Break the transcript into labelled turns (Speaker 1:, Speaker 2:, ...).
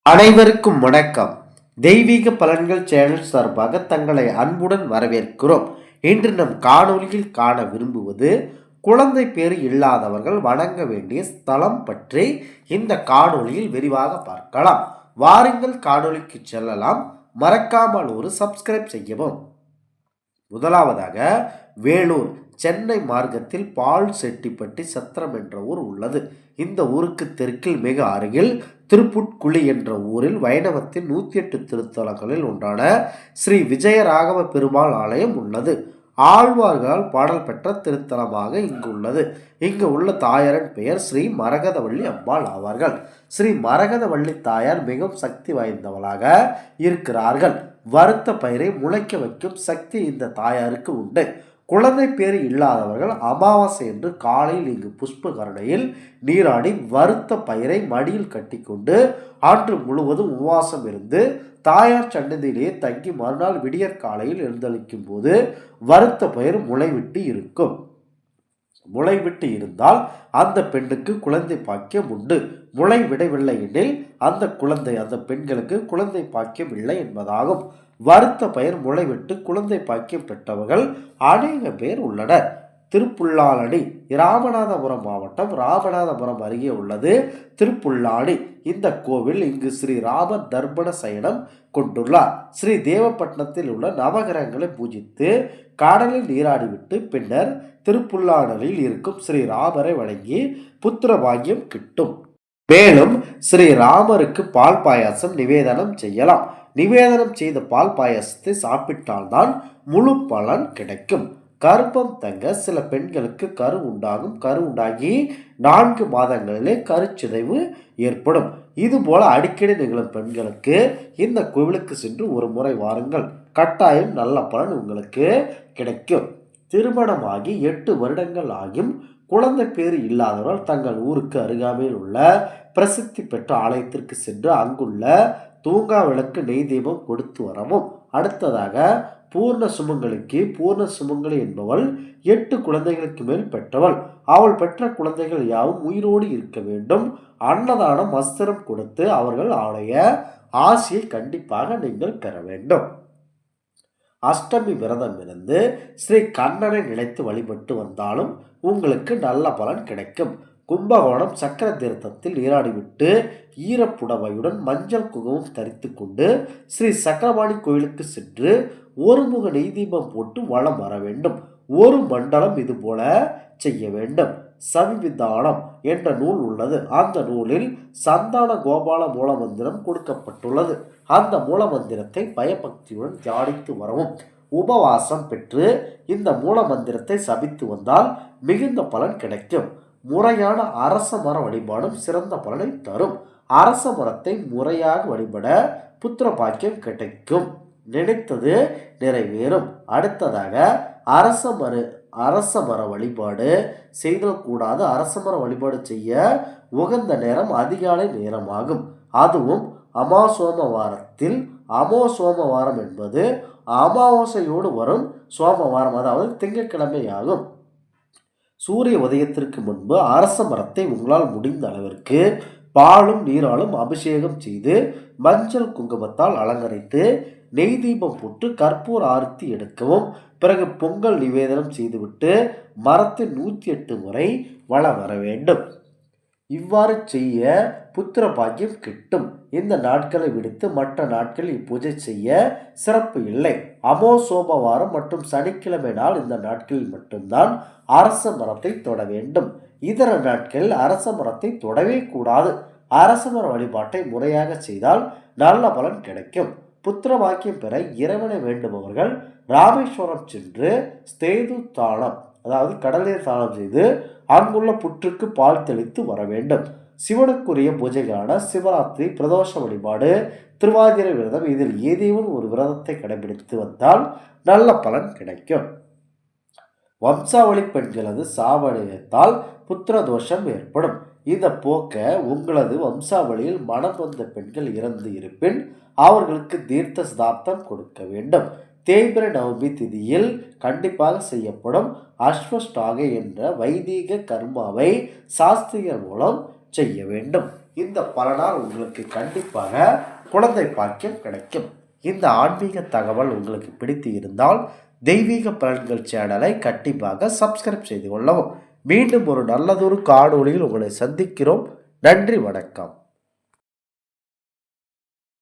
Speaker 1: அனைவருக்கும் வணக்கம். தெய்வீக பலன்கள் சேனல் சார்பாக தங்களை அன்புடன் வரவேற்கிறோம். இன்று நம் காணொலியில் காண விரும்புவது குழந்தை பேறு இல்லாதவர்கள் வணங்க வேண்டிய ஸ்தலம் பற்றி இந்த காணொலியில் விரிவாக பார்க்கலாம். வாருங்கள் காணொலிக்கு செல்லலாம். மறக்காமல் ஒரு சப்ஸ்கிரைப் செய்யவும். முதலாவதாக வேலூர் சென்னை மார்க்கத்தில் பால் செட்டிப்பட்டி சத்திரம் என்ற ஊர் உள்ளது. இந்த ஊருக்கு தெற்கில் மிக அருகில் திருப்புட்குழி என்ற ஊரில் வைணவத்தின் 108 திருத்தலங்களில் ஒன்றான ஸ்ரீ விஜயராகவ பெருமாள் ஆலயம் உள்ளது. ஆழ்வார்களால் பாடல் பெற்ற திருத்தலமாக இங்கு உள்ளது. இங்கு உள்ள தாயாரின் பெயர் ஸ்ரீ மரகதவள்ளி அம்பாள் ஆவார்கள். ஸ்ரீ மரகதவள்ளி தாயார் மிகவும் சக்தி வாய்ந்தவளாக இருக்கிறார்கள். வறுத்த பயிரை முளைக்க வைக்கும் சக்தி இந்த தாயாருக்கு உண்டு. குழந்தை பேறு இல்லாதவர்கள் அமாவாசை என்று காலையில் இங்கு புஷ்ப கருணையில் நீராடி வறுத்த பயிரை மடியில் கட்டிக்கொண்டு அன்று முழுவதும் உபவாசம் இருந்து தாயார் சன்னதியிலேயே தங்கி மறுநாள் விடியற் காலையில் எழுந்தளிக்கும் போது வறுத்த பயிர் முளைவிட்டு இருக்கும். முளைவிட்டு இருந்தால் அந்த பெண்ணுக்கு குழந்தை பாக்கியம் உண்டு. முளை விடவில்லை எனில் அந்த பெண்களுக்கு குழந்தை பாக்கியம் இல்லை என்பதாகும். வறுத்த பயிர் முளைவிட்டு குழந்தை பாக்கியம் பெற்றவர்கள் அநேக பேர் உள்ளனர். திருப்புல்லானி ராமநாதபுரம் மாவட்டம் ராமநாதபுரம் அருகே உள்ளது திருப்புல்லானி. இந்த கோவில் இங்கு ஸ்ரீ ராமர் தர்ப்பண சயனம் கொண்டுள்ளார். ஸ்ரீ தேவப்பட்டினத்தில் உள்ள நவகிரகங்களை பூஜித்து கடலில் நீராடிவிட்டு பின்னர் திருப்புல்லானில் இருக்கும் ஸ்ரீ ராமரை வணங்கி புத்திர பாக்கியம் கிட்டும். மேலும் ஸ்ரீ ராமருக்கு பால் பாயாசம் நிவேதனம் செய்யலாம். நிவேதனம் செய்த பால் பாயாசத்தை சாப்பிட்டால்தான் முழு பலன் கிடைக்கும். கர்ப்பம் தங்க சில பெண்களுக்கு கரு உண்டாகும். கரு உண்டாகி 4 மாதங்களிலே கருச்சிதைவு ஏற்படும். இதுபோல அடிக்கடி நிகழும் பெண்களுக்கு இந்த கோவிலுக்கு சென்று ஒரு முறை வாருங்கள். கட்டாயம் நல்ல பலன் உங்களுக்கு கிடைக்கும். திருமணமாகி 8 வருடங்கள் ஆகியும் குழந்தை பேறு இல்லாதவர்கள் தங்கள் ஊருக்கு அருகாமையில் உள்ள பிரசித்தி பெற்ற ஆலயத்திற்கு சென்று அங்குள்ள தூங்கா விளக்கு நெய் தீபம் கொடுத்து வரவும். அடுத்ததாக பூர்ண சுமங்கலி என்பவள் 8 குழந்தைகளுக்கு மேல் பெற்றவள். அவள் பெற்ற குழந்தைகள் யாவும் உயிரோடு இருக்க வேண்டும். அன்னதானம் வஸ்திரம் கொடுத்து அவர்கள் அவளுடைய ஆசையை கண்டிப்பாக நீங்கள் பெற வேண்டும். அஷ்டமி விரதம் இருந்து ஸ்ரீ கண்ணனை நினைத்து வழிபட்டு வந்தாலும் உங்களுக்கு நல்ல பலன் கிடைக்கும். கும்பகோணம் சக்கர தீர்த்தத்தில் நீராடிவிட்டு ஈரப்புடவையுடன் மஞ்சள் குங்குமம் தரித்து கொண்டு ஸ்ரீ சக்கரபாணி கோயிலுக்கு சென்று ஒரு முக நெய் தீபம் போட்டு வலம் வர வேண்டும். ஒரு மண்டலம் இது போல செய்ய வேண்டும். சவிவிதானம் என்ற நூல் உள்ளது. அந்த நூலில் சந்தான கோபால மூலமந்திரம் கொடுக்கப்பட்டுள்ளது. அந்த மூலமந்திரத்தை பயபக்தியுடன் தியானித்து வரவும். உபவாசம் பெற்று இந்த மூலமந்திரத்தை சபித்து வந்தால் மிகுந்த பலன் கிடைக்கும். முறையான அரச மர வழிபாடும் சிறந்த பலனை தரும். அரச மரத்தை முறையாக வழிபட புத்திர பாக்கியம் கிடைக்கும். நினைத்தது நிறைவேறும். அடுத்ததாக அரச மர வழிபாடு செய்தக்கூடாது. அரச மர வழிபாடு செய்ய உகந்த நேரம் அதிகாலை நேரமாகும். அதுவும் அமோசோமவாரம் என்பது அமாவாசையோடு வரும் சோமவாரம், அதாவது திங்கட்கிழமை ஆகும். சூரிய உதயத்திற்கு முன்பு அரச மரத்தை உங்களால் முடிந்த அளவிற்கு பாலும் நீராலும் அபிஷேகம் செய்து மஞ்சள் குங்குமத்தால் அலங்கரித்து நெய் தீபம் போட்டு கற்பூர ஆரத்தி எடுக்கவும். பிறகு பொங்கல் நிவேதனம் செய்துவிட்டு மரத்தை 108 முறை வலம் வர வேண்டும். இவ்வாறு செய்ய புத்திர பாக்கியம் கிட்டும். இந்த நாட்களை விடுத்து மற்ற நாட்களில் இப்பூஜை செய்ய சிறப்பு இல்லை. அமோசோமவாரம் மற்றும் சனிக்கிழமை நாள் இந்த நாட்களில் மட்டும்தான் அரச மரத்தை தொட வேண்டும். இதர நாட்களில் அரச மரத்தை தொடவே கூடாது. அரச மர வழிபாட்டை முறையாக செய்தால் நல்ல பலன் கிடைக்கும். புத்திர பாக்கியம் பெற இறைவனை வேண்டுபவர்கள் ராமேஸ்வரம் சென்று ஸ்தேது தானம், அதாவது கடலில் தானம் செய்து அங்குள்ள புற்றுக்கு பால் தெளித்து வர வேண்டும். சிவனுக்குரிய பூஜைகளான சிவராத்திரி, பிரதோஷ வழிபாடு, திருவாதிரை விரதம், இதில் ஏதேனும் ஒரு விரதத்தை கடைபிடித்து வந்தால் நல்ல பலன் கிடைக்கும். வம்சாவளி பெண்களது சாவடியத்தால் புத்திர தோஷம் ஏற்படும். இதை போக்க உங்களது வம்சாவளியில் மனம் வந்த பெண்கள் இறந்து இருப்பின் அவர்களுக்கு தீர்த்த சிதார்த்தம் கொடுக்க வேண்டும். தேய்பிரை நவமி திதியில் கண்டிப்பாக செய்யப்படும் அஸ்வஷ்டாக என்ற வைதீக கர்மாவை சாஸ்திரிகள் மூலம் செய்ய வேண்டும். இந்த பலனால் உங்களுக்கு கண்டிப்பாக குழந்தை பாக்கியம் கிடைக்கும். இந்த ஆன்மீக தகவல் உங்களுக்கு பிடித்து இருந்தால் தெய்வீக பலன்கள் சேனலை கண்டிப்பாக சப்ஸ்கிரைப் செய்து கொள்ளவும். மீண்டும் ஒரு நல்லதொரு காணொளியில் உங்களை சந்திக்கிறோம். நன்றி, வணக்கம்.